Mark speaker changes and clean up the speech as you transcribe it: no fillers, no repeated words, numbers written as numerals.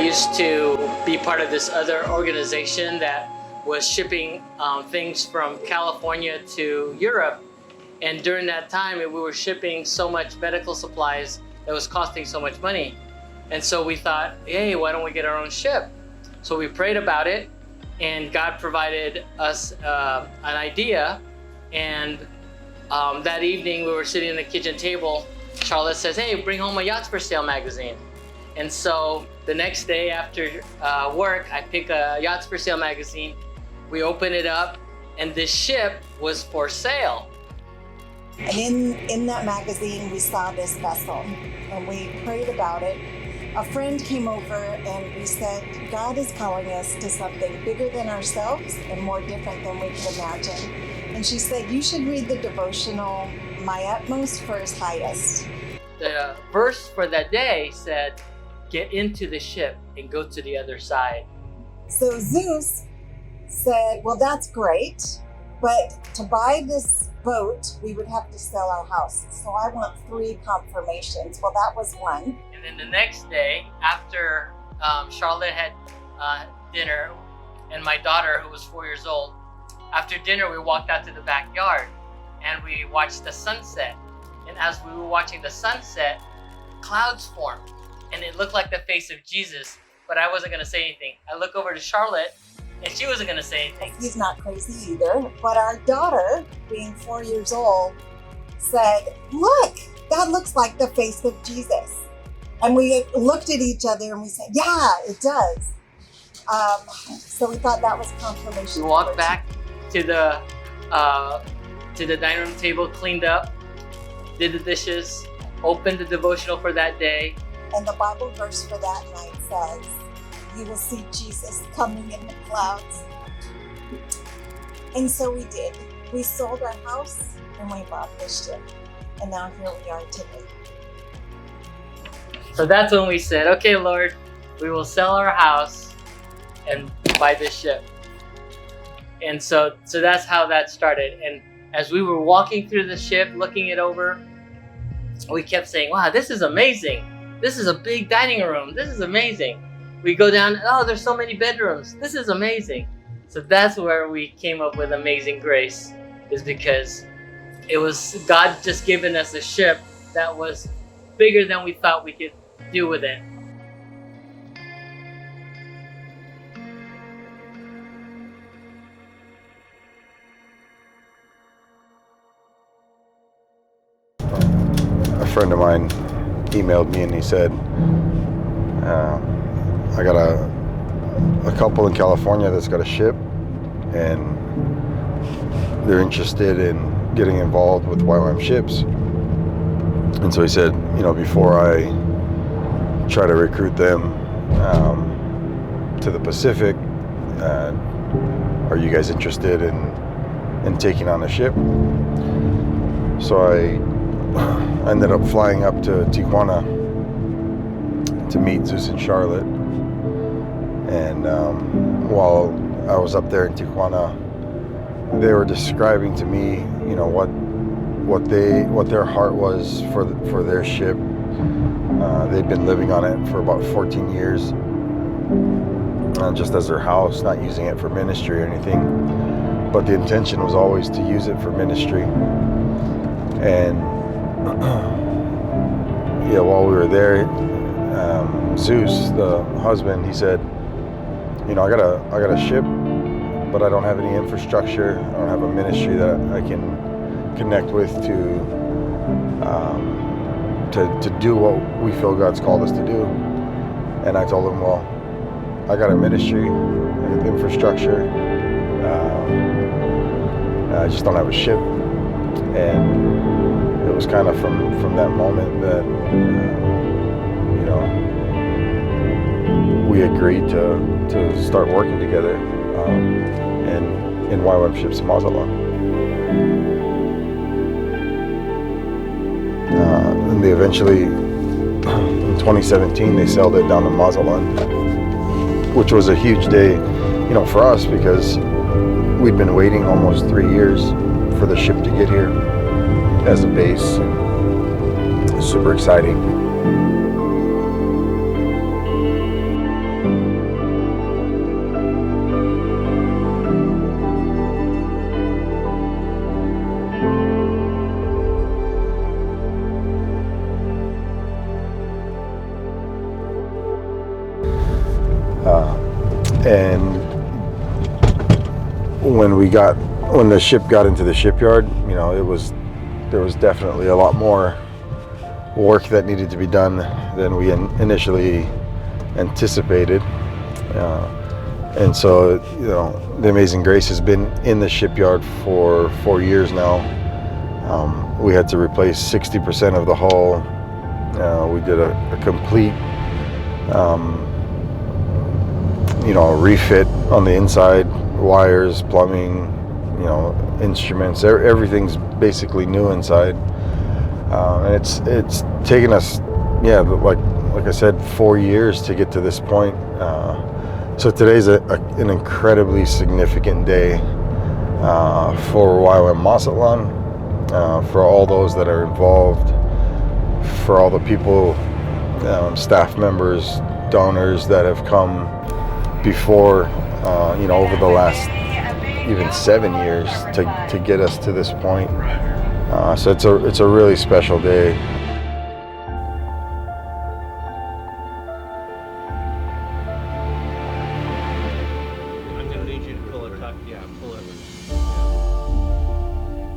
Speaker 1: used to be part of this other organization that was shipping things from California to Europe. And during that time, we were shipping so much medical supplies that was costing so much money. And so we thought, hey, why don't we get our own ship? So we prayed about it, and God provided us an idea. And that evening, we were sitting at the kitchen table. Charlotte says, hey, bring home a Yachts for Sale magazine. And so the next day after work, I pick a Yachts for Sale magazine. We open it up, and this ship was for sale.
Speaker 2: And in that magazine, we saw this vessel, and we prayed about it. A friend came over, and we said, God is calling us to something bigger than ourselves and more different than we could imagine. And she said, you should read the devotional, My Utmost for His Highest.
Speaker 1: The verse for that day said, get into the ship and go to the other side.
Speaker 2: So Zeus said, well, that's great, but to buy this boat, we would have to sell our house. So I want 3 confirmations. Well, that was one.
Speaker 1: And then the next day, after Charlotte had dinner, and my daughter, who was 4 years old, after dinner, we walked out to the backyard and we watched the sunset. And as we were watching the sunset, clouds formed, and it looked like the face of Jesus, but I wasn't gonna say anything. I look over to Charlotte, and she wasn't gonna say anything.
Speaker 2: He's not crazy either, but our daughter, being 4 years old, said, look, that looks like the face of Jesus. And we looked at each other and we said, yeah, it does. So we thought that was confirmation.
Speaker 1: We walked back to the dining room table, cleaned up, did the dishes, opened the devotional for that day.
Speaker 2: And the Bible verse for that night says, you will see Jesus coming in the clouds. And so we did. We sold our house and we bought this ship. And now here we are today.
Speaker 1: So that's when we said, okay, Lord, we will sell our house and buy this ship. And so that's how that started. And as we were walking through the ship, looking it over, we kept saying, wow, this is amazing. This is a big dining room. This is amazing. We go down, oh, there's so many bedrooms. This is amazing. So that's where we came up with Amazing Grace, is because it was God just giving us a ship that was bigger than we thought we could do with it.
Speaker 3: A friend of mine emailed me and he said, I got a couple in California that's got a ship and they're interested in getting involved with YWAM ships. And so he said, before I try to recruit them to the Pacific, are you guys interested in taking on a ship? So I ended up flying up to Tijuana to meet Zeus and Charlotte. And while I was up there in Tijuana, they were describing to me, what their heart was for their ship. They'd been living on it for about 14 years, just as their house, not using it for ministry or anything. But the intention was always to use it for ministry. And while we were there, Zeus, the husband, he said, I got a ship, but I don't have any infrastructure. I don't have a ministry that I can connect with to do what we feel God's called us to do. And I told him, well, I got a ministry, I have infrastructure, I just don't have a ship. And it was kind of from that moment that we agreed to start working together in YWAM Ships Mazatlan. And they eventually, in 2017, they sailed it down to Mazatlan, which was a huge day, for us, because we'd been waiting almost 3 years for the ship to get here as a base. It was super exciting. And when the ship got into the shipyard, there was definitely a lot more work that needed to be done than we initially anticipated. And so, the Amazing Grace has been in the shipyard for 4 years now. We had to replace 60% of the hull. We did a complete, refit on the inside, wires, plumbing, instruments. Everything's basically new inside. And it's taken us, like I said, 4 years to get to this point. So today's an incredibly significant day for YWAM Mazatlan, for all those that are involved, for all the people, staff members, donors that have come before, over the last even 7 years to get us to this point. So it's a really special day.
Speaker 4: I'm gonna need you to pull it up. Yeah, pull it.